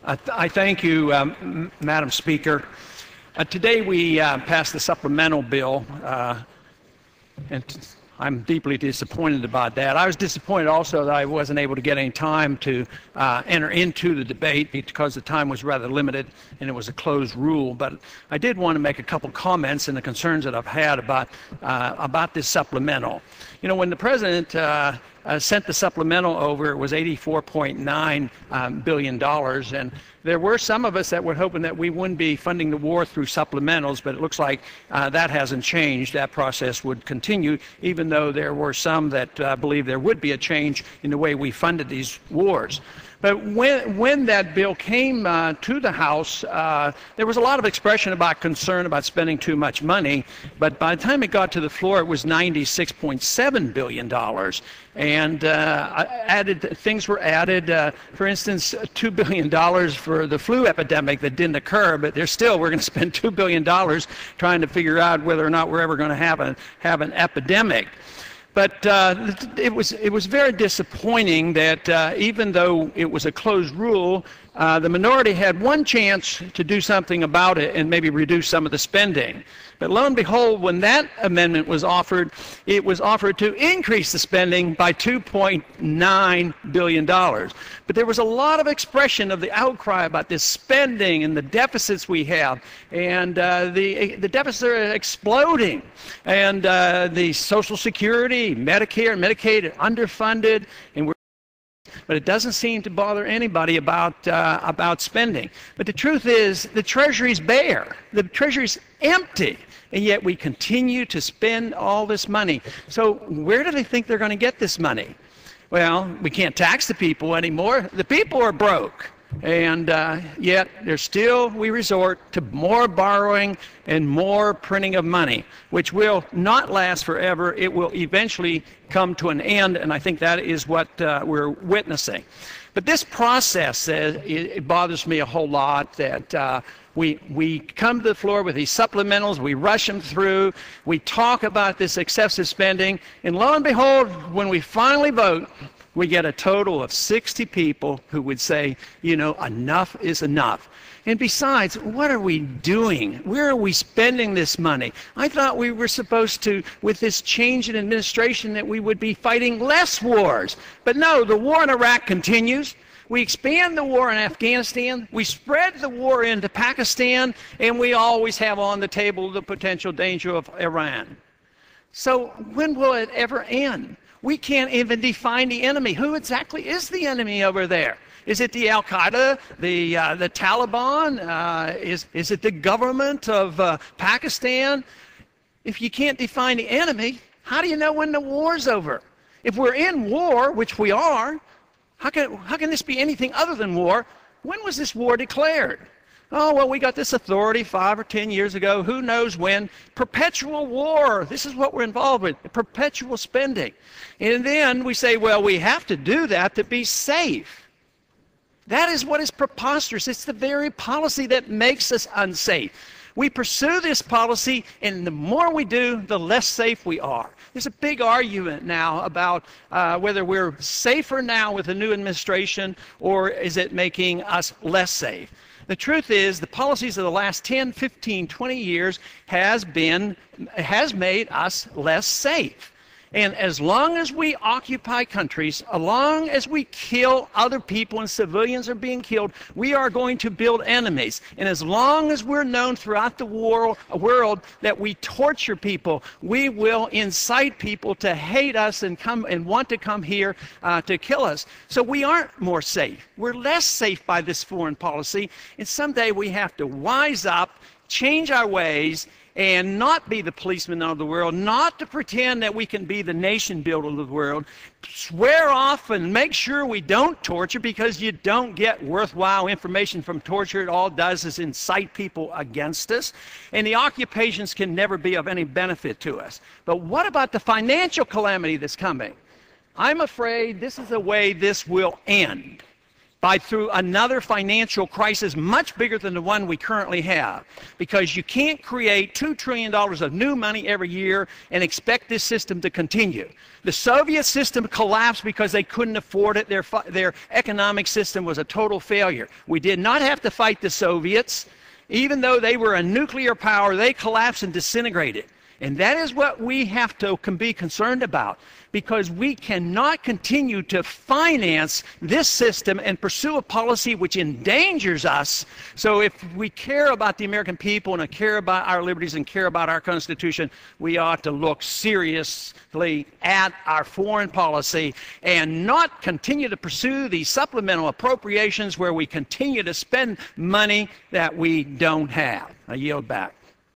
I thank you, Madam Speaker. Today we passed the supplemental bill, and I'm deeply disappointed about that. I was disappointed also that I wasn't able to get any time to enter into the debate because the time was rather limited and it was a closed rule. But I did want to make a couple comments and the concerns that I've had about this supplemental. You know, when the President sent the supplemental over, it was $84.9 billion, and there were some of us that were hoping that we wouldn't be funding the war through supplementals, but it looks like that hasn't changed. That process would continue, even though there were some that believe there would be a change in the way we funded these wars. But when that bill came to the House, there was a lot of expression about concern about spending too much money. But by the time it got to the floor, it was $96.7 billion. And things were added. For instance, $2 billion for the flu epidemic that didn't occur, but we're going to spend $2 billion trying to figure out whether or not we're ever going to have an epidemic. But it was very disappointing that even though it was a closed rule, the minority had one chance to do something about it and maybe reduce some of the spending. But lo and behold, when that amendment was offered, it was offered to increase the spending by $2.9 billion. But there was a lot of expression of the outcry about this spending and the deficits we have. And the deficits are exploding. And the Social Security, Medicare, and Medicaid are underfunded. And but it doesn't seem to bother anybody about spending. But the truth is, the Treasury's bare. The Treasury's empty. And yet we continue to spend all this money. So where do they think they're going to get this money? Well, we can't tax the people anymore. The people are broke. And yet we resort to more borrowing and more printing of money, which will not last forever. It will eventually come to an end, and I think that is what we're witnessing. But this process, it bothers me a whole lot that we come to the floor with these supplementals, we rush them through, we talk about this excessive spending, and lo and behold, when we finally vote, we get a total of 60 people who would say, you know, enough is enough. And besides, what are we doing? Where are we spending this money? I thought we were supposed to, with this change in administration, that we would be fighting less wars. But no, the war in Iraq continues. We expand the war in Afghanistan, we spread the war into Pakistan, and we always have on the table the potential danger of Iran. So when will it ever end? We can't even define the enemy. Who exactly is the enemy over there? Is it the Al-Qaeda, the Taliban? Is it the government of Pakistan? If you can't define the enemy, how do you know when the war's over? If we're in war, which we are, how can this be anything other than war? When was this war declared? Oh, well, we got this authority 5 or 10 years ago. Who knows when? Perpetual war. This is what we're involved with, perpetual spending. And then we say, well, we have to do that to be safe. That is what is preposterous. It's the very policy that makes us unsafe. We pursue this policy, and the more we do, the less safe we are. There's a big argument now about whether we're safer now with the new administration, or is it making us less safe. The truth is, the policies of the last 10, 15, 20 years has made us less safe. And as long as we occupy countries, as long as we kill other people and civilians are being killed, we are going to build enemies. And as long as we're known throughout the world that we torture people, we will incite people to hate us and want to come here to kill us. So we aren't more safe. We're less safe by this foreign policy. And someday we have to wise up, change our ways, and not be the policeman of the world, not to pretend that we can be the nation builder of the world. Swear off and make sure we don't torture, because you don't get worthwhile information from torture. It all does is incite people against us. And the occupations can never be of any benefit to us. But what about the financial calamity that's coming? I'm afraid this is the way this will end. through another financial crisis much bigger than the one we currently have. Because you can't create $2 trillion of new money every year and expect this system to continue. The Soviet system collapsed because they couldn't afford it. Their economic system was a total failure. We did not have to fight the Soviets. Even though they were a nuclear power, they collapsed and disintegrated. And that is what we have to be concerned about, because we cannot continue to finance this system and pursue a policy which endangers us. So if we care about the American people and care about our liberties and care about our Constitution, we ought to look seriously at our foreign policy and not continue to pursue these supplemental appropriations where we continue to spend money that we don't have. I yield back.